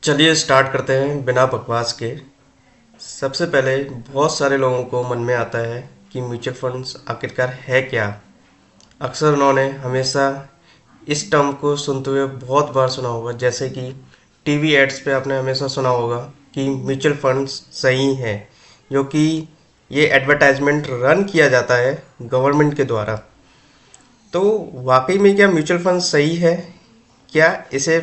चलिए स्टार्ट करते हैं बिना बकवास के। सबसे पहले बहुत सारे लोगों को मन में आता है कि म्यूचुअल फंड्स आखिरकार है क्या। अक्सर उन्होंने हमेशा इस टर्म को सुनते हुए बहुत बार सुना होगा, जैसे कि टीवी एड्स पे आपने हमेशा सुना होगा कि म्यूचुअल फंड्स सही हैं, जो कि ये एडवर्टाइजमेंट रन किया जाता है गवर्नमेंट के द्वारा। तो वाकई में क्या म्यूचुअल फंड सही है? क्या इसे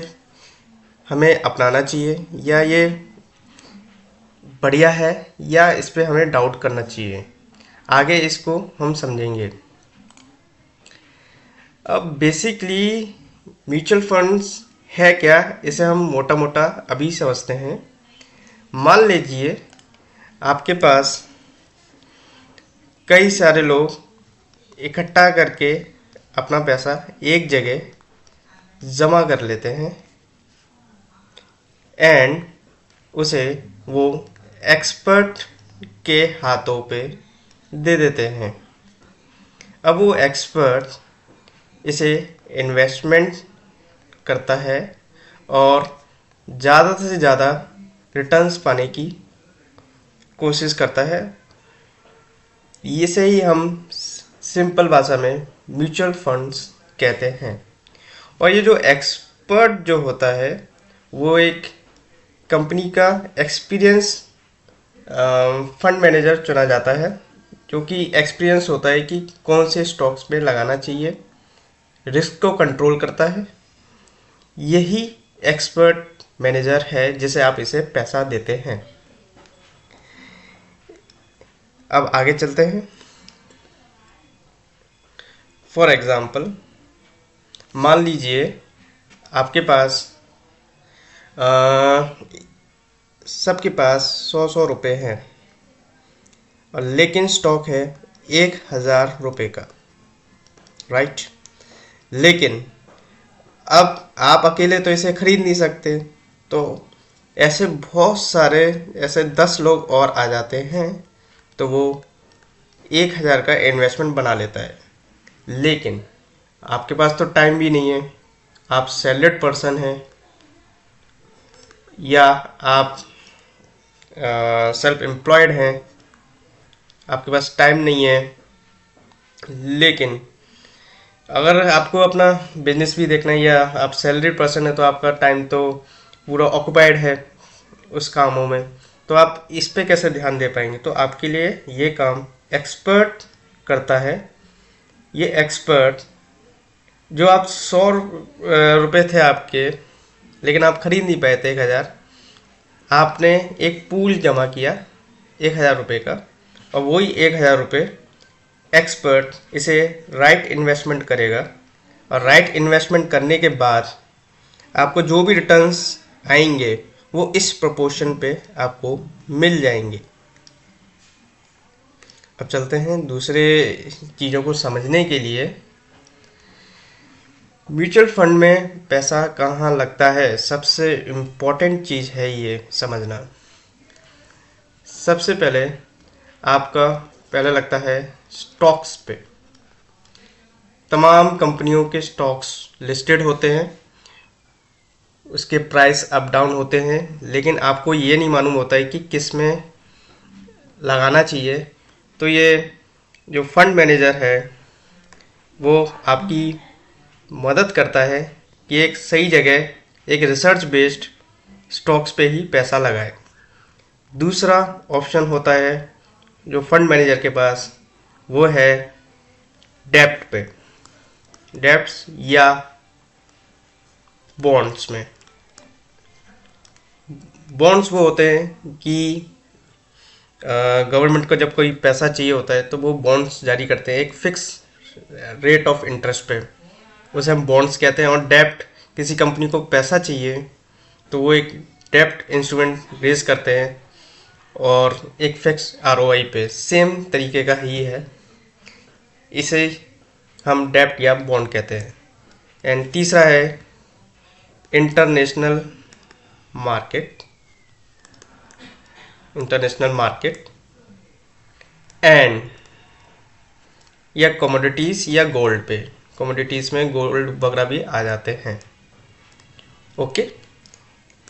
हमें अपनाना चाहिए, या ये बढ़िया है, या इस पे हमें डाउट करना चाहिए? आगे इसको हम समझेंगे। अब बेसिकली म्यूचुअल फंड्स है क्या, इसे हम मोटा मोटा अभी समझते हैं। मान लीजिए आपके पास कई सारे लोग इकट्ठा करके अपना पैसा एक जगह जमा कर लेते हैं एंड उसे वो एक्सपर्ट के हाथों पे दे देते हैं। अब वो एक्सपर्ट इसे इन्वेस्टमेंट करता है और ज़्यादा से ज़्यादा रिटर्न्स पाने की कोशिश करता है। इसे ही हम सिंपल भाषा में म्यूचुअल फंड्स कहते हैं। और ये जो एक्सपर्ट जो होता है वो एक कंपनी का एक्सपीरियंस फंड मैनेजर चुना जाता है, जो कि एक्सपीरियंस होता है कि कौन से स्टॉक्स में लगाना चाहिए, रिस्क को कंट्रोल करता है। यही एक्सपर्ट मैनेजर है जिसे आप इसे पैसा देते हैं। अब आगे चलते हैं। फॉर एग्जाम्पल, मान लीजिए आपके पास सबके पास 100 रुपये हैं, और लेकिन स्टॉक है 1000 रुपये का, राइट। लेकिन अब आप अकेले तो इसे खरीद नहीं सकते, तो ऐसे बहुत सारे ऐसे 10 लोग और आ जाते हैं, तो वो 1000 का इन्वेस्टमेंट बना लेता है। लेकिन आपके पास तो टाइम भी नहीं है, आप सैलरीड पर्सन हैं या आप सेल्फ एम्प्लॉयड हैं, आपके पास टाइम नहीं है। लेकिन अगर आपको अपना बिजनेस भी देखना है या आप सैलरी पर्सन है, तो आपका टाइम तो पूरा ऑक्युपाइड है उस कामों में, तो आप इस पे कैसे ध्यान दे पाएंगे? तो आपके लिए ये काम एक्सपर्ट करता है। ये एक्सपर्ट जो आप 100 रुपये थे आपके, लेकिन आप खरीद नहीं पाए थे 1000, आपने एक पूल जमा किया 1000 रुपये का, और वही 1000 रुपये एक्सपर्ट इसे राइट इन्वेस्टमेंट करेगा, और राइट इन्वेस्टमेंट करने के बाद आपको जो भी रिटर्न्स आएंगे वो इस प्रोपोर्शन पे आपको मिल जाएंगे। अब चलते हैं दूसरे चीज़ों को समझने के लिए। म्यूचुअल फंड में पैसा कहाँ लगता है, सबसे इम्पोर्टेंट चीज़ है ये समझना। सबसे पहले आपका पहले लगता है स्टॉक्स पे। तमाम कंपनियों के स्टॉक्स लिस्टेड होते हैं, उसके प्राइस अप डाउन होते हैं, लेकिन आपको ये नहीं मालूम होता है कि किस में लगाना चाहिए। तो ये जो फंड मैनेजर है वो आपकी मदद करता है कि एक सही जगह, एक रिसर्च बेस्ड स्टॉक्स पे ही पैसा लगाए। दूसरा ऑप्शन होता है जो फंड मैनेजर के पास, वो है डेप्ट पे, डेप्ट्स या बॉन्ड्स में। बॉन्ड्स वो होते हैं कि गवर्नमेंट को जब कोई पैसा चाहिए होता है तो वो बॉन्ड्स जारी करते हैं एक फिक्स रेट ऑफ इंटरेस्ट पे, उसे हम बॉन्ड्स कहते हैं। और डेप्ट, किसी कंपनी को पैसा चाहिए तो वो एक डेप्ट इंस्ट्रूमेंट रेज करते हैं और एक फिक्स आरओआई पे, सेम तरीके का ही है, इसे हम डेप्ट या बॉन्ड कहते हैं। एंड तीसरा है international market, international market and या कमोडिटीज़ या गोल्ड पे। कमोडिटीज़ में गोल्ड वगैरह भी आ जाते हैं। ओके,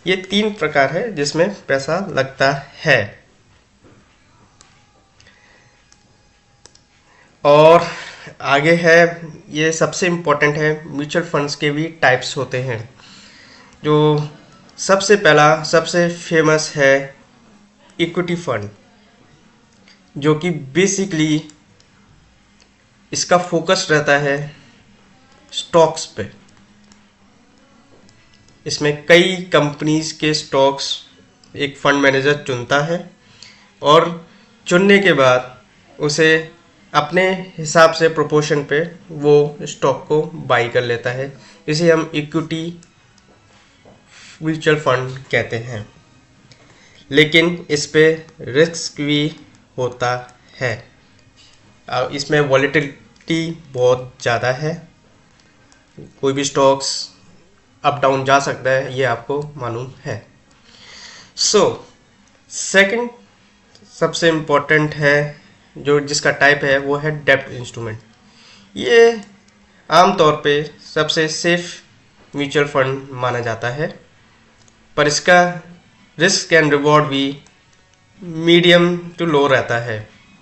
ये 3 प्रकार है जिसमें पैसा लगता है। और आगे है, ये सबसे इम्पोर्टेंट है, म्यूचुअल फंड्स के भी टाइप्स होते हैं। जो सबसे पहला सबसे फेमस है इक्विटी फंड, जो कि बेसिकली इसका फोकस रहता है स्टॉक्स पे। इसमें कई कंपनीज के स्टॉक्स एक फंड मैनेजर चुनता है और चुनने के बाद उसे अपने हिसाब से प्रोपोर्शन पे वो स्टॉक को बाई कर लेता है। इसे हम इक्विटी म्यूचुअल फंड कहते हैं। लेकिन इस पे रिस्क भी होता है, इसमें वॉलेटिलिटी बहुत ज़्यादा है। कोई भी स्टॉक्स अप डाउन जा सकता है, ये आपको मालूम है। सेकंड सबसे इम्पोर्टेंट है जो जिसका टाइप है वो है डेब्ट इंस्ट्रूमेंट। ये आमतौर पे सबसे सेफ म्यूचुअल फंड माना जाता है, पर इसका रिस्क एंड रिवॉर्ड भी मीडियम टू लो रहता है,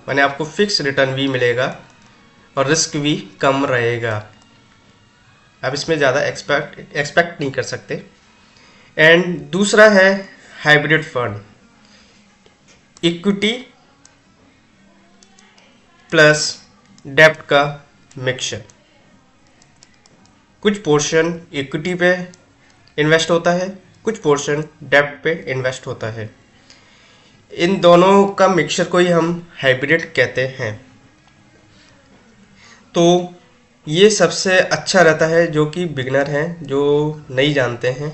माने आपको फिक्स रिटर्न भी मिलेगा और रिस्क भी कम रहेगा। आप इसमें ज़्यादा एक्सपेक्ट नहीं कर सकते। एंड दूसरा है हाइब्रिड फंड, इक्विटी प्लस डेब्ट का मिक्सचर। कुछ पोर्शन इक्विटी पे इन्वेस्ट होता है, कुछ पोर्शन डेब्ट पे इन्वेस्ट होता है। इन दोनों का मिक्सचर को ही हम हाइब्रिड कहते हैं। तो ये सबसे अच्छा रहता है जो कि बिगनर हैं, जो नहीं जानते हैं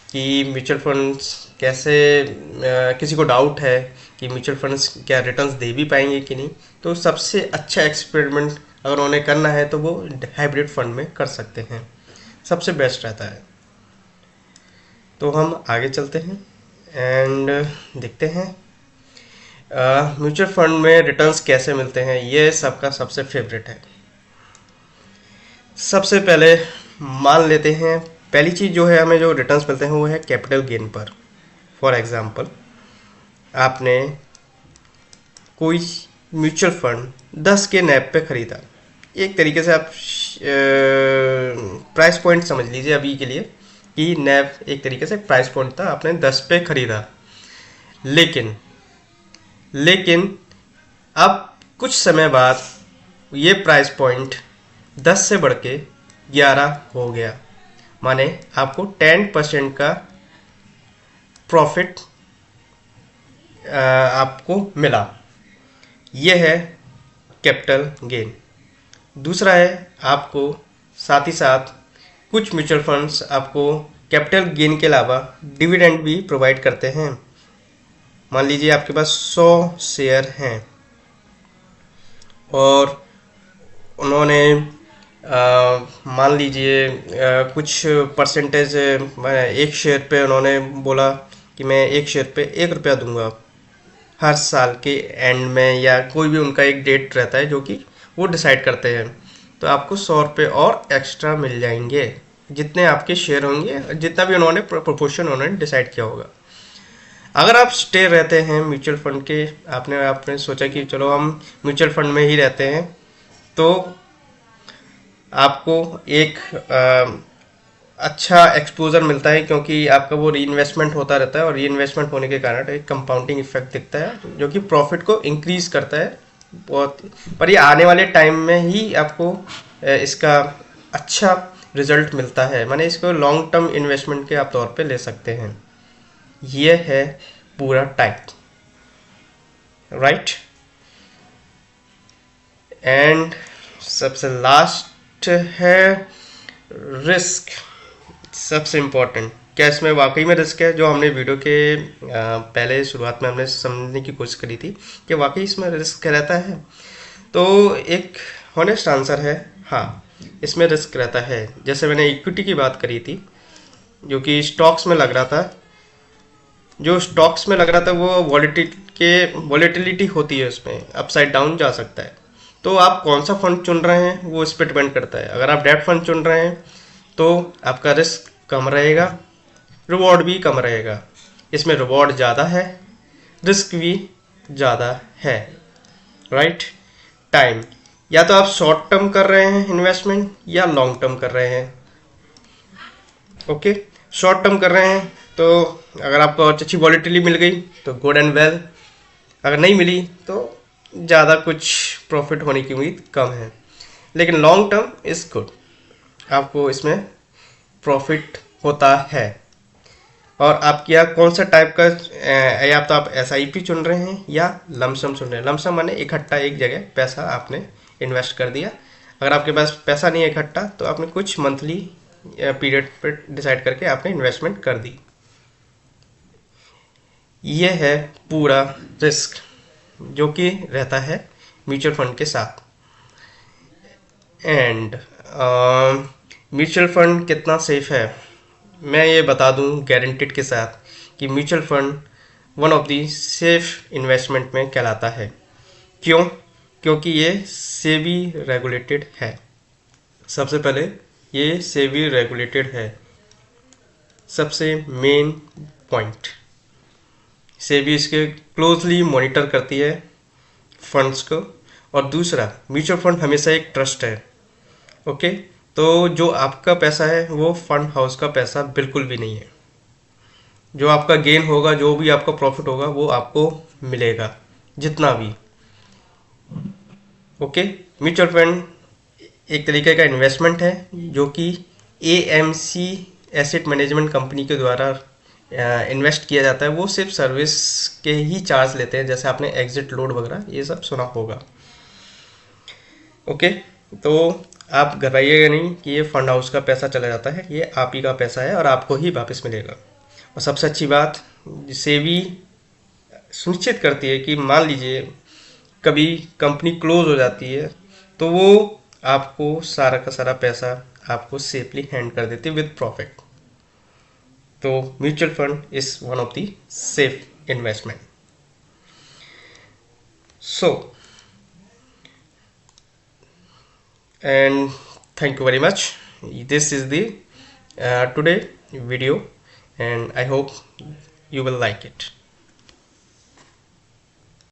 कि म्यूचुअल फंड्स कैसे, किसी को डाउट है कि म्यूचुअल फंड्स क्या रिटर्न्स दे भी पाएंगे कि नहीं, तो सबसे अच्छा एक्सपेरिमेंट अगर उन्हें करना है तो वो हाइब्रिड फंड में कर सकते हैं, सबसे बेस्ट रहता है। तो हम आगे चलते हैं एंड देखते हैं म्यूचुअल फंड में रिटर्न्स कैसे मिलते हैं। ये सबका सबसे फेवरेट है। सबसे पहले मान लेते हैं, पहली चीज़ जो है हमें जो रिटर्न्स मिलते हैं वो है कैपिटल गेन पर। फॉर एग्जांपल, आपने कोई म्यूचुअल फंड 10 के नैब पे ख़रीदा, एक तरीके से आप प्राइस पॉइंट समझ लीजिए अभी के लिए कि नैब एक तरीके से प्राइस पॉइंट था, आपने 10 पे ख़रीदा। लेकिन अब कुछ समय बाद ये प्राइस पॉइंट 10 से बढ़ के 11 हो गया, माने आपको 10% का प्रॉफिट आपको मिला। ये है कैपिटल गेन। दूसरा है, आपको साथ ही साथ कुछ म्यूचुअल फंड्स आपको कैपिटल गेन के अलावा डिविडेंड भी प्रोवाइड करते हैं। मान लीजिए आपके पास 100 शेयर हैं और उन्होंने मान लीजिए कुछ परसेंटेज, एक शेयर पे उन्होंने बोला कि मैं एक शेयर पे 1 रुपया दूंगा हर साल के एंड में, या कोई भी उनका एक डेट रहता है जो कि वो डिसाइड करते हैं। तो आपको 100 रुपये और एक्स्ट्रा मिल जाएंगे, जितने आपके शेयर होंगे, जितना भी उन्होंने प्रोपोर्शन उन्होंने डिसाइड किया होगा। अगर आप स्टे रहते हैं म्यूचुअल फंड के, आपने सोचा कि चलो हम म्यूचुअल फंड में ही रहते हैं, तो आपको एक अच्छा एक्सपोजर मिलता है, क्योंकि आपका वो री इन्वेस्टमेंट होता रहता है और री इन्वेस्टमेंट होने के कारण एक कंपाउंडिंग इफेक्ट दिखता है जो कि प्रॉफिट को इंक्रीज करता है बहुत। पर ये आने वाले टाइम में ही आपको इसका अच्छा रिजल्ट मिलता है, माने इसको लॉन्ग टर्म इन्वेस्टमेंट के आप तौर पे ले सकते हैं। ये है पूरा टाइप, राइट। एंड सबसे लास्ट है रिस्क, सबसे इम्पोर्टेंट। क्या इसमें वाकई में रिस्क है? जो हमने वीडियो के पहले शुरुआत में हमने समझने की कोशिश करी थी कि वाकई इसमें रिस्क रहता है, तो एक हॉनेस्ट आंसर है हाँ, इसमें रिस्क रहता है। जैसे मैंने इक्विटी की बात करी थी, जो कि स्टॉक्स में लग रहा था, जो स्टॉक्स में लग रहा था वो वॉलेटिलिटी होती है, उसमें अपसाइड डाउन जा सकता है। तो आप कौन सा फंड चुन रहे हैं वो इस पर डिपेंड करता है। अगर आप डेब्ट फंड चुन रहे हैं तो आपका रिस्क कम रहेगा, रिवॉर्ड भी कम रहेगा। इसमें रिवॉर्ड ज़्यादा है, रिस्क भी ज़्यादा है, राइट। टाइम, या तो आप शॉर्ट टर्म कर रहे हैं इन्वेस्टमेंट या लॉन्ग टर्म कर रहे हैं। ओके, शॉर्ट टर्म कर रहे हैं तो अगर आपको अच्छी वॉलेटिलिटी मिल गई तो गुड एंड वेल, अगर नहीं मिली तो ज़्यादा कुछ प्रॉफिट होने की उम्मीद कम है। लेकिन लॉन्ग टर्म इज़ गुड, आपको इसमें प्रॉफिट होता है। और आपके यहाँ कौन सा टाइप का, या तो आप SIP चुन रहे हैं या लमसम चुन रहे हैं। लमसम माने इकट्ठा एक जगह पैसा आपने इन्वेस्ट कर दिया। अगर आपके पास पैसा नहीं है इकट्ठा तो आपने कुछ मंथली पीरियड पर डिसाइड करके आपने इन्वेस्टमेंट कर दी। ये है पूरा रिस्क जो कि रहता है म्यूचुअल फंड के साथ। एंड म्यूचुअल फंड कितना सेफ है मैं ये बता दूं गारंटीड के साथ कि mutual fund one of the safe investment में कहलाता है। क्यों? क्योंकि ये सेबी रेगुलेटेड है। सबसे पहले ये सेबी रेगुलेटेड है, सबसे मेन पॉइंट। सेबी इसके क्लोजली मॉनिटर करती है फंड्स को। और दूसरा, म्यूचुअल फंड हमेशा एक ट्रस्ट है। ओके, तो जो आपका पैसा है वो फंड हाउस का पैसा बिल्कुल भी नहीं है। जो आपका गेन होगा, जो भी आपका प्रॉफिट होगा वो आपको मिलेगा, जितना भी। ओके, म्यूचुअल फंड एक तरीके का इन्वेस्टमेंट है जो कि AMC एसेट मैनेजमेंट कंपनी के द्वारा इन्वेस्ट किया जाता है। वो सिर्फ सर्विस के ही चार्ज लेते हैं, जैसे आपने एग्जिट लोड वगैरह ये सब सुना होगा। ओके, तो आप घबराइएगा नहीं कि ये फंड हाउस का पैसा चला जाता है, ये आप ही का पैसा है और आपको ही वापस मिलेगा। और सबसे अच्छी बात, सेबी सुनिश्चित करती है कि मान लीजिए कभी कंपनी क्लोज हो जाती है तो वो आपको सारा का सारा पैसा आपको सेफली हैंड कर देती है विद प्रॉफिट। तो mutual fund is one of the safe investment. So and thank you very much. This is the today video and I hope you will like it.